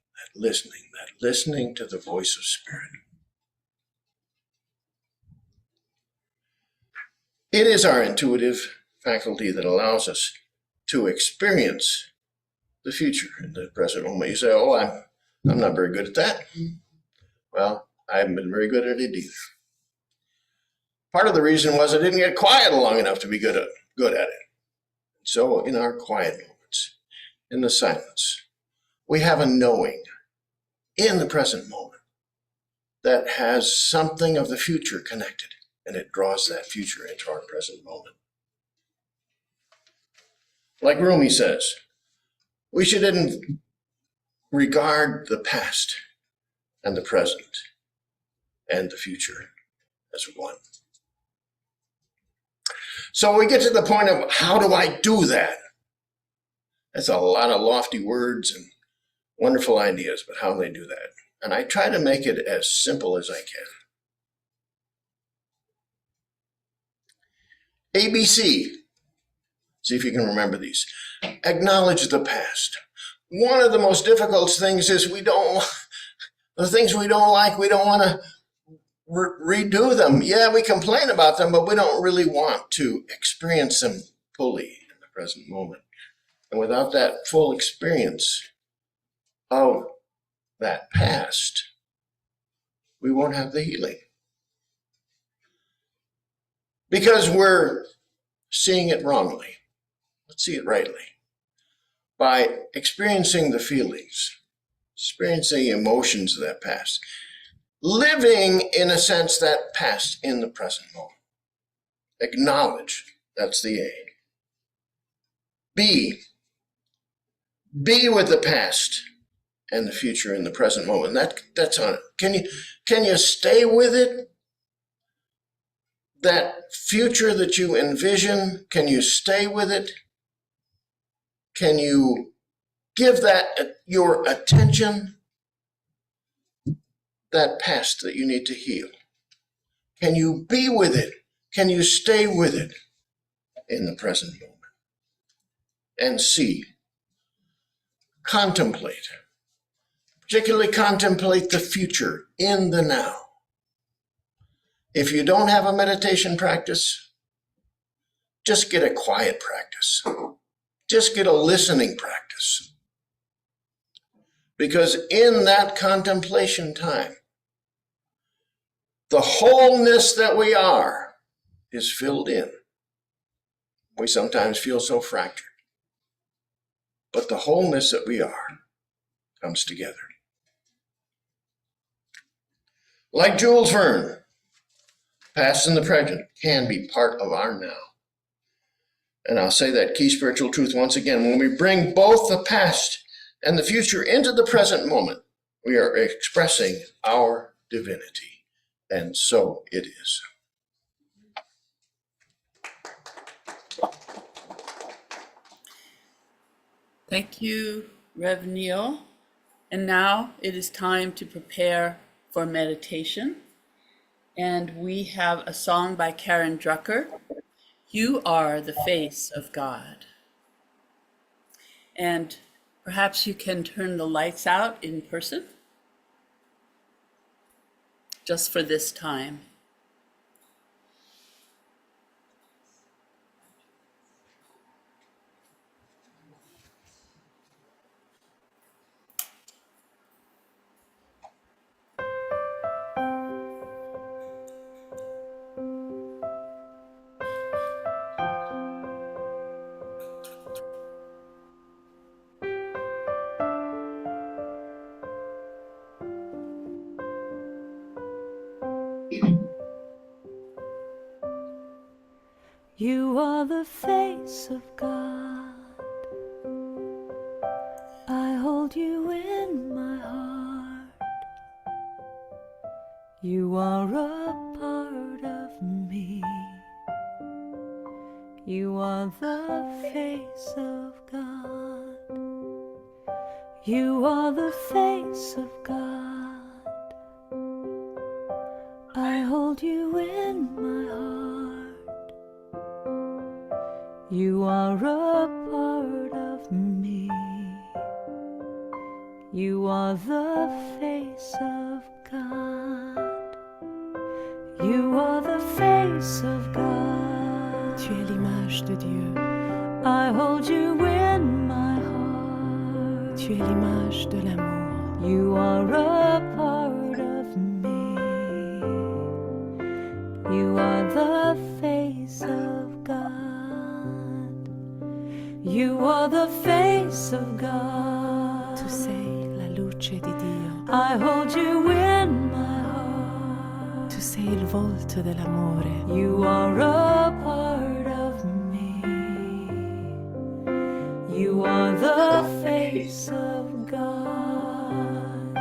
to the voice of Spirit. It is our intuitive faculty that allows us to experience the future in the present moment. You say, oh, I'm not very good at that. Well, I haven't been very good at it either. Part of the reason was I didn't get quiet long enough to be good at it. So in our quiet moments, in the silence, We have a knowing in the present moment that has something of the future connected, and it draws that future into our present moment. Like Rumi says, we shouldn't regard the past and the present and the future as one. So we get to the point of, how do I do that? That's a lot of lofty words and wonderful ideas, but how do they do that? And I try to make it as simple as I can. ABC. See if you can remember these. Acknowledge the past. One of the most difficult things is the things we don't like, we don't want to redo them. Yeah, we complain about them, but we don't really want to experience them fully in the present moment. And without that full experience of that past, we won't have the healing. Because we're seeing it wrongly. Let's see it rightly. By experiencing the feelings, experiencing the emotions of that past, living, in a sense, that past in the present moment. Acknowledge, that's the A. B, be with the past and the future in the present moment. That's on it. Can you stay with it? That future that you envision, can you stay with it? Can you give that your attention? That past that you need to heal. Can you be with it? Can you stay with it in the present moment? And C, contemplate. Particularly contemplate the future in the now. If you don't have a meditation practice, just get a quiet practice. Just get a listening practice. Because in that contemplation time, the wholeness that we are is filled in. We sometimes feel so fractured. But the wholeness that we are comes together. Like Jules Verne, past and the present can be part of our now. And I'll say that key spiritual truth once again. When we bring both the past and the future into the present moment, we are expressing our divinity. And so it is. Thank you, Rev Neal. And now it is time to prepare for meditation. And we have a song by Karen Drucker, You Are the Face of God. And perhaps you can turn the lights out in person, just for this time. You are the face of God. I hold you in my heart. You are a part of me. You are the face of God. You are the face of God. I hold you in my heart. You are a part of me. You are the face of God. You are the face of God. Tu es l'image de Dieu. I hold you in my heart. Tu es l'image de l'amour. You are a part of me. You are the face of God. You are the face of God. Tu sei la luce di Dio. I hold you in my heart. Tu sei il volto dell'amore. You are a part of me. You are the face of God.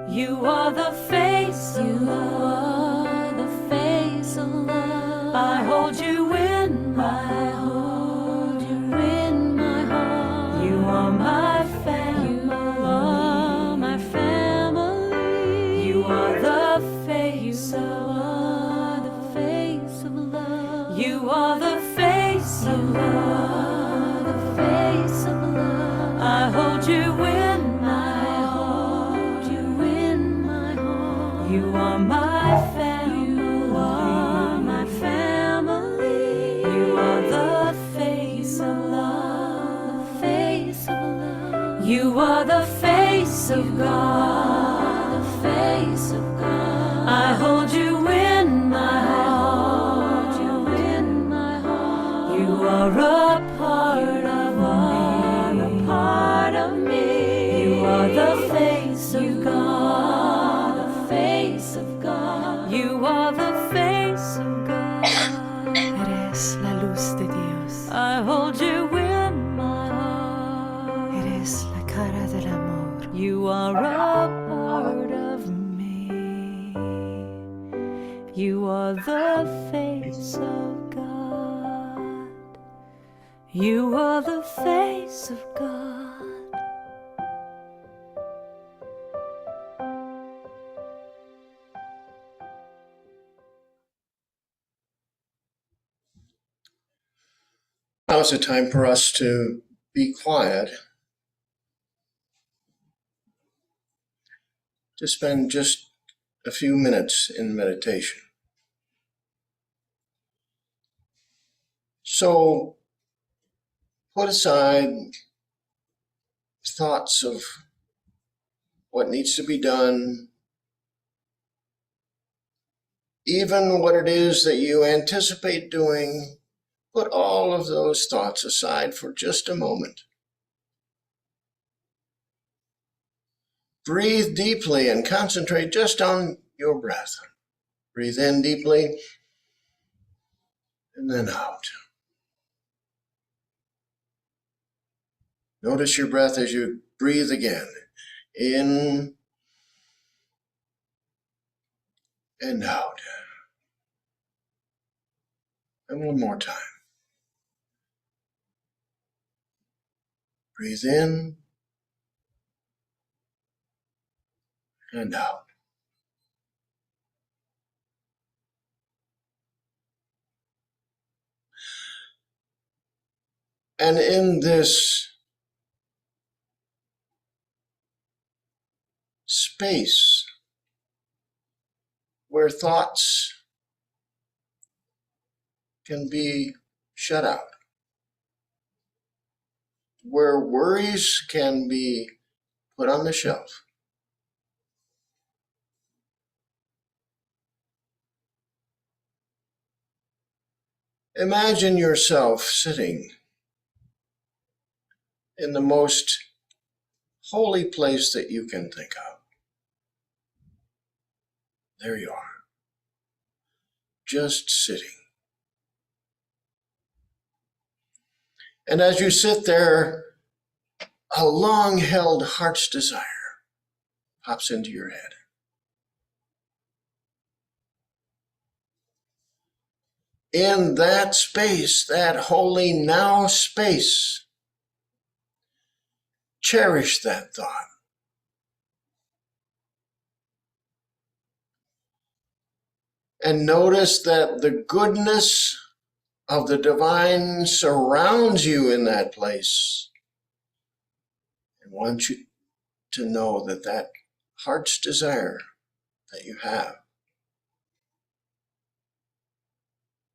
You are the face. You are the face of love. I hold you in my heart. You in my heart. You are my family. You are my family. You are the face of love. The face of love. You are the face of love. The face of love. I hold you in my heart. You in my heart. You are my family. You are my family. You are the face of love. The face of love. You are the face of God. The face of God. I hold you in my heart. You in my heart. You are a part of me. A part of me. You are the face of God. The face of God. You are the face of God. Eres la luz de Dios. I hold you in my heart. Eres la cara del amor. You are a part of me. You are the face of God. You are the face of God. Now is the time for us to be quiet, to spend just a few minutes in meditation. So put aside thoughts of what needs to be done, even what it is that you anticipate doing. Put all of those thoughts aside for just a moment. Breathe deeply and concentrate just on your breath. Breathe in deeply and then out. Notice your breath as you breathe again. In and out. And one more time. Breathe in and out. And in this space where thoughts can be shut out, where worries can be put on the shelf, imagine yourself sitting in the most holy place that you can think of. There you are, just sitting. And as you sit there, a long-held heart's desire pops into your head. In that space, that holy now space, cherish that thought. And notice that the goodness of the divine surrounds you in that place. And want you to know that that heart's desire that you have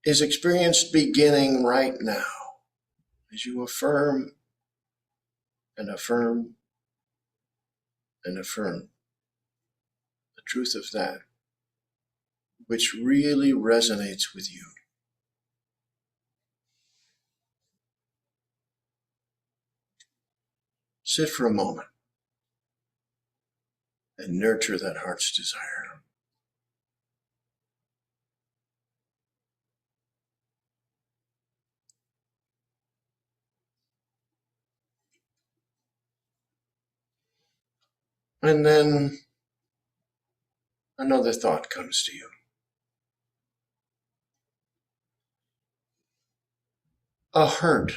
is experienced beginning right now as you affirm and affirm and affirm the truth of that which really resonates with you. Sit for a moment. and nurture that heart's desire. And then another thought comes to you. A hurt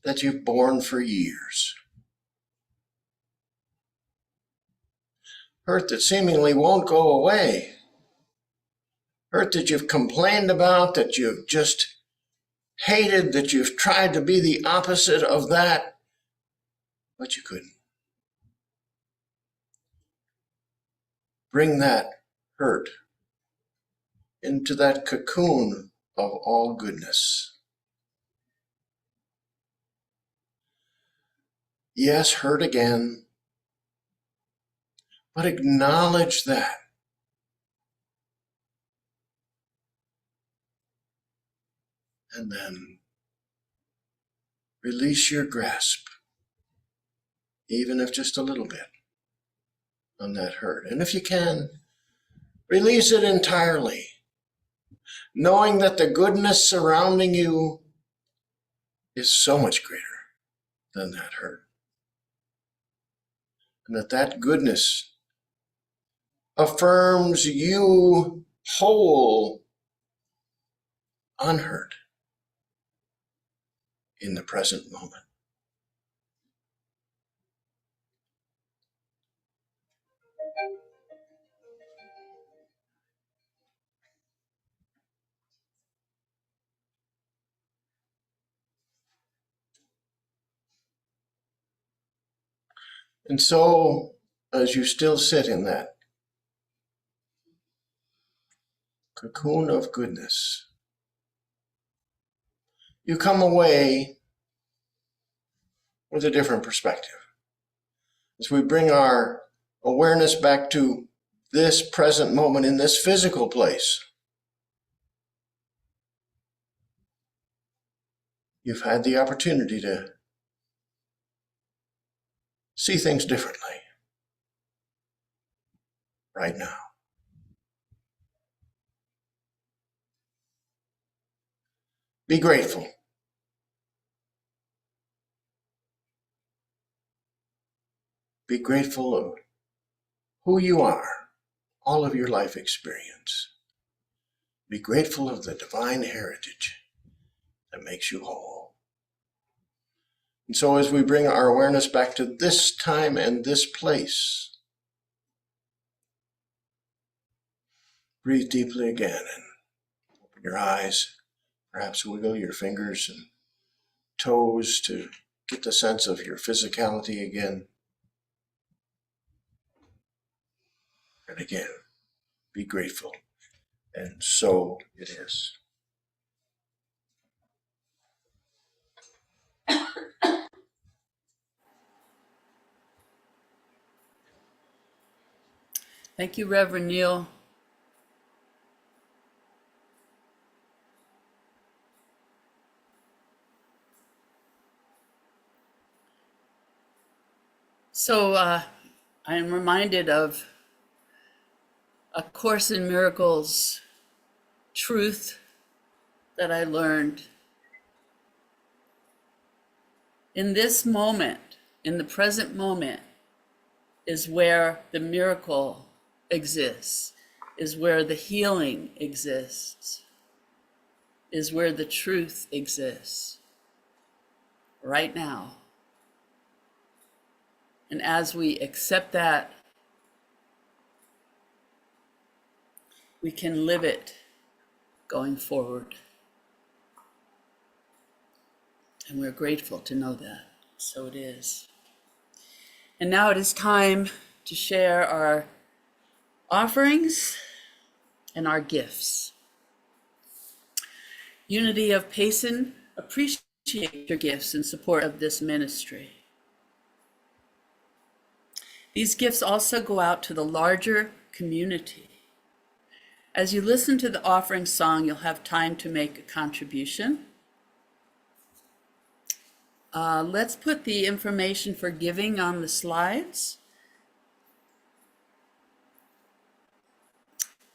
that you've borne for years. Hurt that seemingly won't go away. Hurt that you've complained about, that you've just hated, that you've tried to be the opposite of that, but you couldn't. Bring that hurt into that cocoon of all goodness. Yes, hurt again, but acknowledge that. And then release your grasp, even if just a little bit, on that hurt. And if you can, release it entirely, knowing that the goodness surrounding you is so much greater than that hurt. And that goodness affirms you whole, unhurt, in the present moment. And so, as you still sit in that cocoon of goodness, you come away with a different perspective. As we bring our awareness back to this present moment in this physical place, you've had the opportunity to see things differently right now. Be grateful. Be grateful of who you are, all of your life experience. Be grateful of the divine heritage that makes you whole. And so as we bring our awareness back to this time and this place, breathe deeply again and open your eyes, perhaps wiggle your fingers and toes to get the sense of your physicality again. And again, be grateful. And so it is. Thank you, Reverend Neal. So I am reminded of A Course in Miracles truth that I learned. In this moment, in the present moment, is where the miracle exists, is where the healing exists, is where the truth exists, right now. And as we accept that, we can live it going forward. And we're grateful to know that. So it is. And now it is time to share our offerings and our gifts. Unity of Payson, appreciate your gifts in support of this ministry. These gifts also go out to the larger community. As you listen to the offering song, you'll have time to make a contribution. Let's put the information for giving on the slides.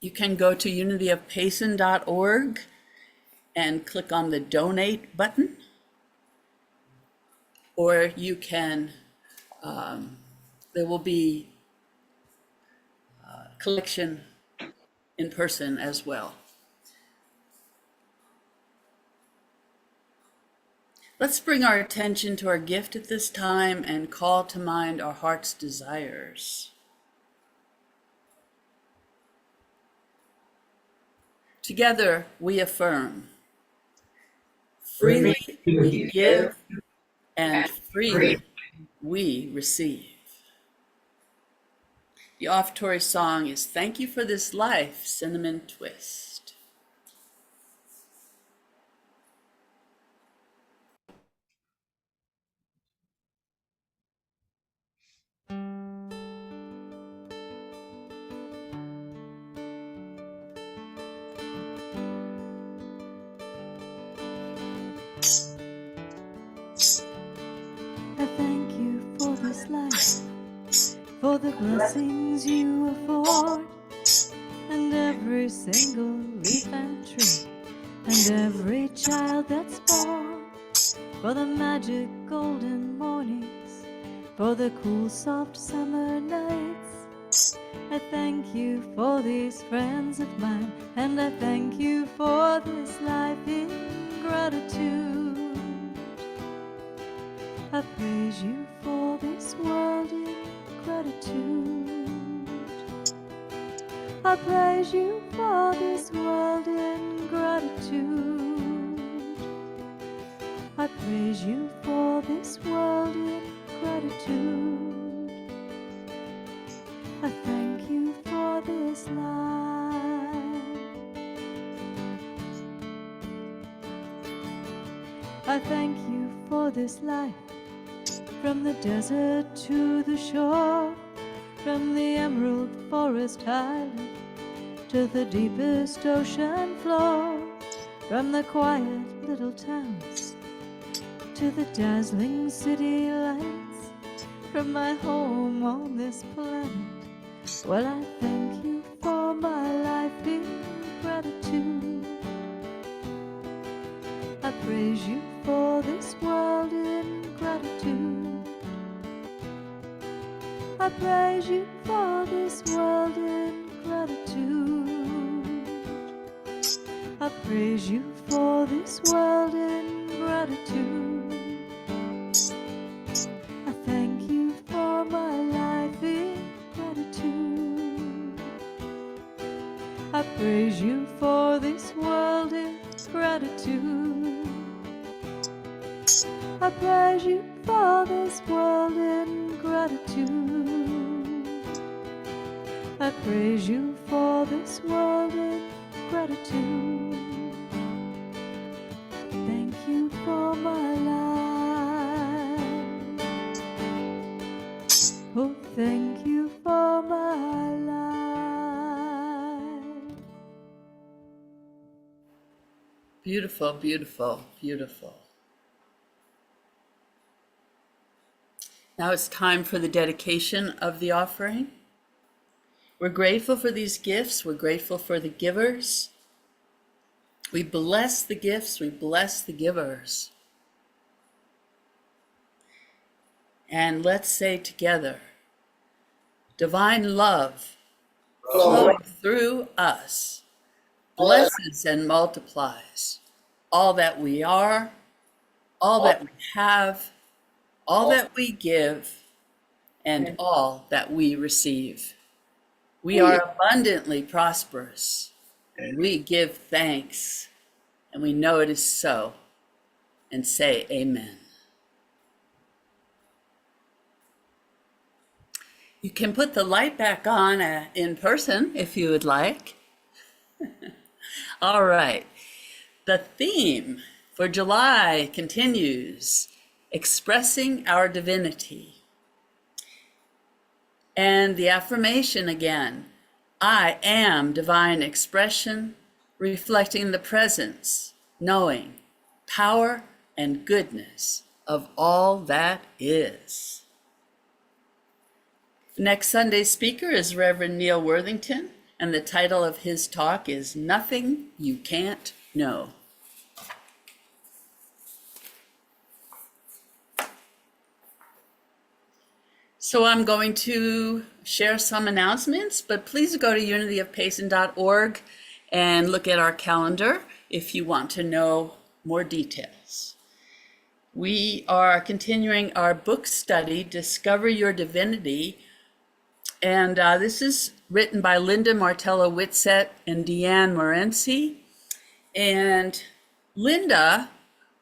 You can go to unityofpayson.org and click on the donate button, or you can, there will be collection in person as well. Let's bring our attention to our gift at this time and call to mind our heart's desires. Together we affirm, freely we give and freely we receive. The offertory song is Thank You for This Life, Cinnamon Twist. I thank you for this life, for the blessings you afford, and every single leaf and tree, and every child that's born, for the magic golden mornings, for the cool soft summer nights. I thank you for these friends of mine, and I thank you for this life in gratitude. I praise you for this world in gratitude. I praise you for this world in gratitude. I praise you for this world in gratitude. I thank you for this life. I thank you for this life. From the desert to the shore, from the emerald forest highland to the deepest ocean floor, from the quiet little towns to the dazzling city lights, from my home on this planet. Well, I thank you for my life in gratitude. I praise you for this world in gratitude. I praise you for this world in gratitude. I praise you for this world in gratitude. I thank you for my life in gratitude. I praise you for this world in gratitude. I praise you for this world in gratitude. I praise you for this world in gratitude. Thank you for my life. Oh, thank you for my life. Beautiful, beautiful, beautiful. Now it's time for the dedication of the offering. We're grateful for these gifts. We're grateful for the givers. We bless the gifts. We bless the givers. And let's say together, divine love flow through us, blesses and multiplies all that we are, all that we have, all that we give, and all that we receive. We are abundantly prosperous, and we give thanks, and we know it is so, and say amen. You can put the light back on in person if you would like. All right. The theme for July continues, expressing our divinity. And the affirmation again, I am divine expression, reflecting the presence, knowing, power, and goodness of all that is. Next Sunday's speaker is Reverend Neal Worthington, and the title of his talk is Nothing You Can't Know. So I'm going to share some announcements, but please go to unityofpayson.org and look at our calendar if you want to know more details. We are continuing our book study, Discover Your Divinity, and this is written by Linda Martella Whitsett and Deanne Morency. And Linda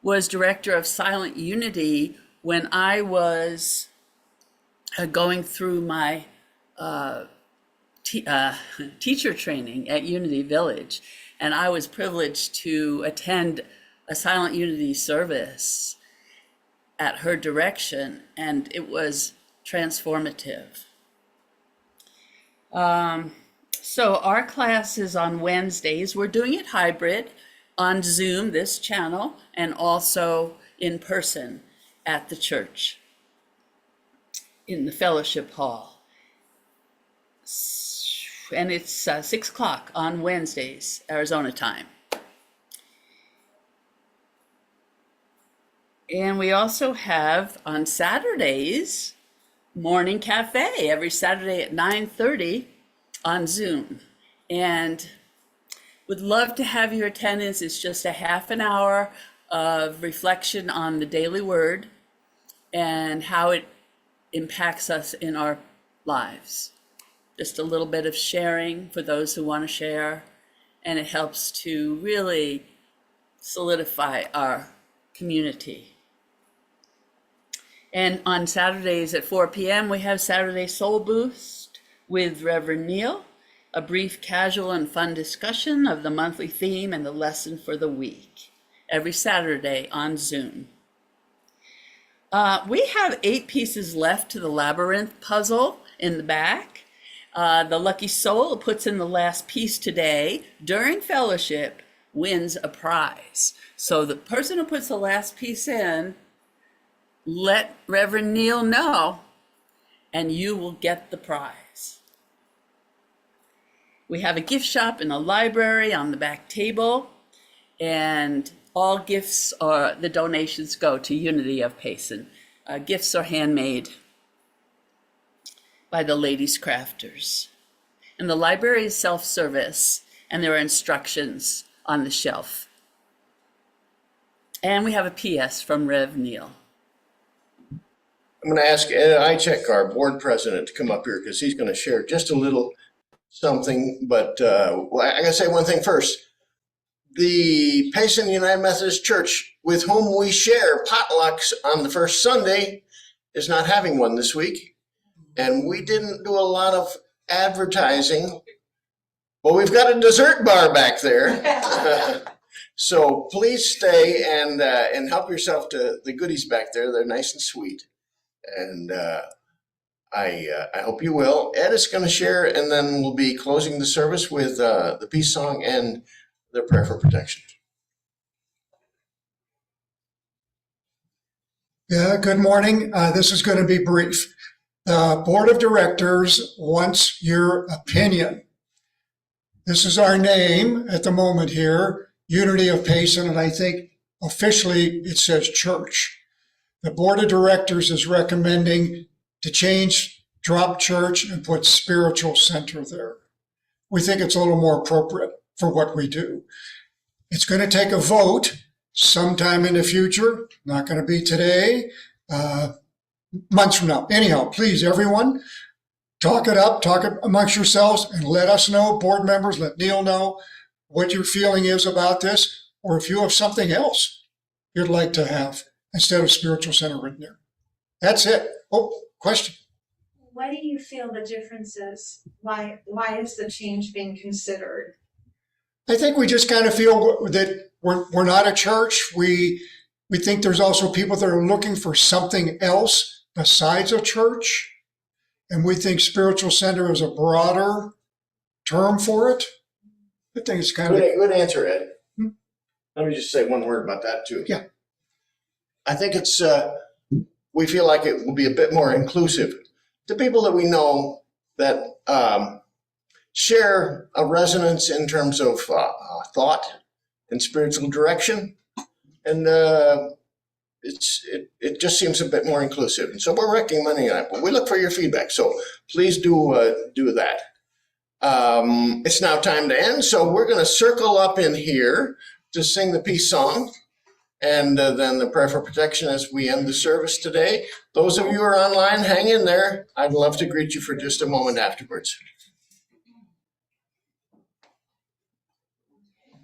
was director of Silent Unity when I was going through my teacher training at Unity Village, and I was privileged to attend a Silent Unity service at her direction, and it was transformative. So our class is on Wednesdays. We're doing it hybrid on Zoom, this channel, and also in person at the church in the fellowship hall. And it's 6 o'clock on Wednesdays, Arizona time. And we also have on Saturdays, morning cafe every Saturday at 9:30 on Zoom. And would love to have your attendance. It's just a half an hour of reflection on the daily word and how it impacts us in our lives. Just a little bit of sharing for those who want to share, and it helps to really solidify our community. And on Saturdays at 4 p.m., we have Saturday Soul Boost with Reverend Neal, a brief, casual, and fun discussion of the monthly theme and the lesson for the week, every Saturday on Zoom. We have 8 pieces left to the labyrinth puzzle in the back. The lucky soul who puts in the last piece today during fellowship wins a prize. So the person who puts the last piece in, let Reverend Neal know, and you will get the prize. We have a gift shop in the library on the back table, and all gifts or the donations go to Unity of Payson. Gifts are handmade by the ladies crafters. And the library is self-service, and there are instructions on the shelf. And we have a PS from Rev Neal. I'm going to ask Ed Ichek, our board president, to come up here because he's going to share just a little something. But I got to say one thing first. The Payson United Methodist Church, with whom we share potlucks on the first Sunday, is not having one this week. And we didn't do a lot of advertising. Well, we've got a dessert bar back there. So please stay and help yourself to the goodies back there. They're nice and sweet. And I hope you will. Ed is going to share, and then we'll be closing the service with the peace song and the prayer for protection. Yeah, good morning. This is going to be brief. The board of directors wants your opinion. This is our name at the moment here, Unity of Payson, and I think officially it says church. The board of directors is recommending to drop church and put spiritual center there. We think it's a little more appropriate for what we do. It's going to take a vote sometime in the future, not going to be today, months from now. Anyhow, please, everyone, talk it up, talk it amongst yourselves, and let us know, board members, let Neal know what your feeling is about this, or if you have something else you'd like to have instead of spiritual center written there. That's it. Oh, question. What do you feel the difference is? Why is the change being considered? I think we just kind of feel that we're not a church. We think there's also people that are looking for something else besides a church. And we think spiritual center is a broader term for it. I think it's kind of... Good answer, Ed. Let me just say one word about that, too. Yeah. I think it's, we feel like it will be a bit more inclusive to people that we know that share a resonance in terms of thought and spiritual direction. And it just seems a bit more inclusive. And so we're recommending that. But we look for your feedback. So please do that. It's now time to end. So we're going to circle up in here to sing the peace song. And then the prayer for protection as we end the service today. Those of you who are online, hang in there. I'd love to greet you for just a moment afterwards.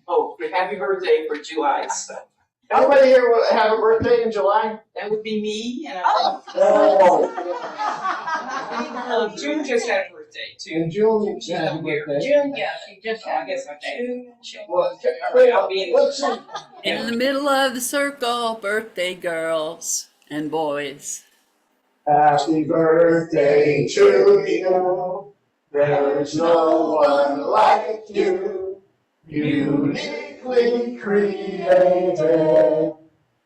Oh, happy birthday for July. So Anybody here have a birthday in July? that would be me. And June just had a birthday too. In June, you She's had a up here. birthday. June, yeah, she just I guess I'm June. Well, I'll be in let's see. In the middle of the circle, birthday girls and boys. Happy birthday to you. There's no one like you. Uniquely created.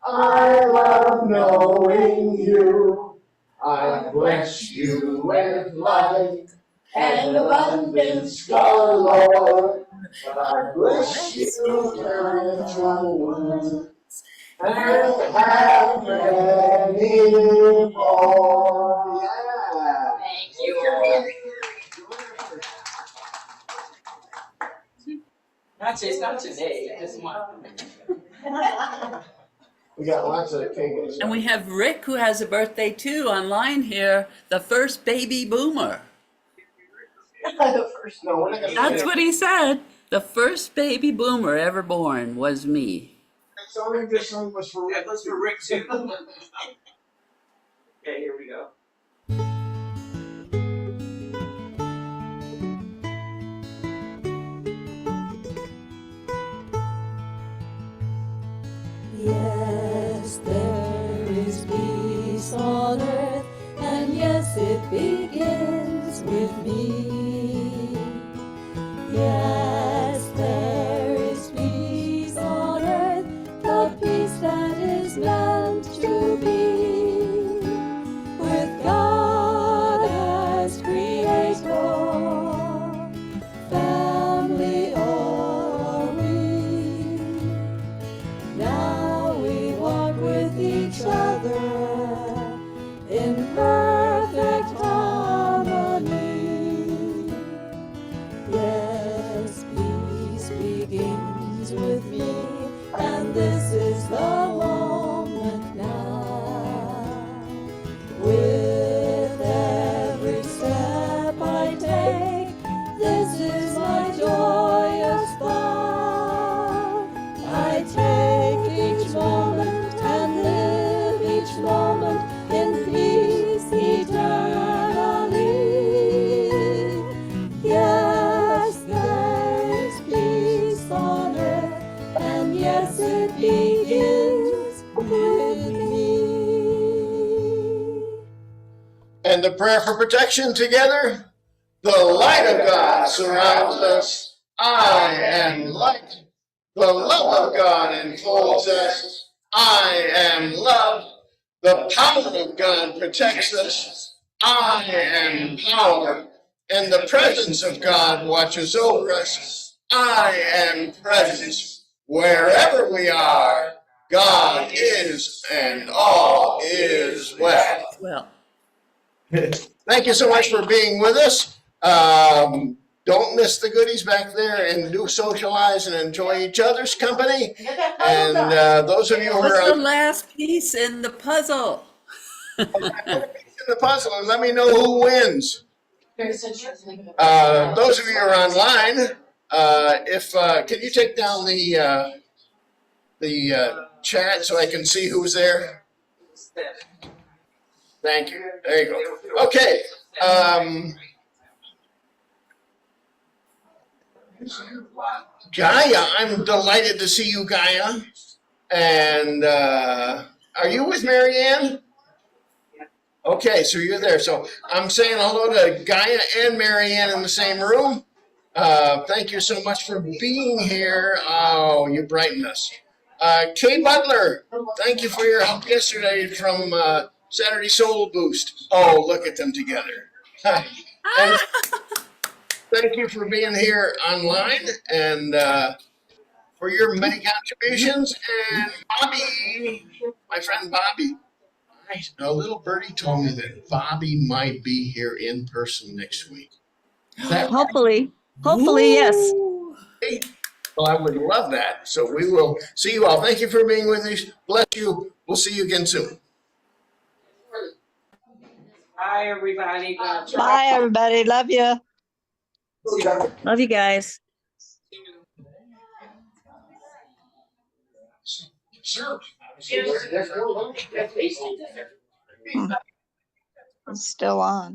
I love knowing you. I bless you with life and abundance galore. But I bless you with one and have many more. Yeah. Thank you. Not today, this month. We got lots of cake. And we have Rick, who has a birthday too, online here, the first baby boomer. No, we're not gonna That's say what he said. The first baby boomer ever born was me. It's only this one was for That was for Rick too. Okay, here we go. Yes, there is peace on earth, and yes, it begins with me. Yes, there is peace on earth, the peace that is meant to be, with God as creator, family are we. Now we walk with each other in perfect harmony. Yes, peace begins with me, and this is the moment now. With every step I take, this is my joyous thought. I take each moment and live each moment in peace eternally. Yes, there is peace on earth, and yes, it begins with me. And the prayer for protection together. The light of God surrounds us. I am light. The love of God enfolds us. I am love. The power of God protects us. I am power. And the presence of God watches over us. I am presence. Wherever we are, God is, and all is well. Well, Thank you so much for being with us. Don't miss the goodies back there, and do socialize and enjoy each other's company. And those of you who what's are the on last piece in the puzzle? the puzzle, and let me know who wins. Those of you who are online, can you take down the chat so I can see who's there? Thank you. There you go. Okay. Gaia, I'm delighted to see you, Gaia. And are you with Marianne? Okay, so you're there. So I'm saying hello to Gaia and Marianne in the same room. Thank you so much for being here. Oh, you brighten us. Kay Butler, thank you for your help yesterday from Saturday Soul Boost. Oh, look at them together. And thank you for being here online and for your many contributions. And Bobby, my friend Bobby, a little birdie told me that Bobby might be here in person next week. Is that Hopefully, yes. right? Well, I would love that. So we will see you all. Thank you for being with us. Bless you. We'll see you again soon. Bye, everybody. Bye, everybody. Love you. Love you guys. Sure. It's still on.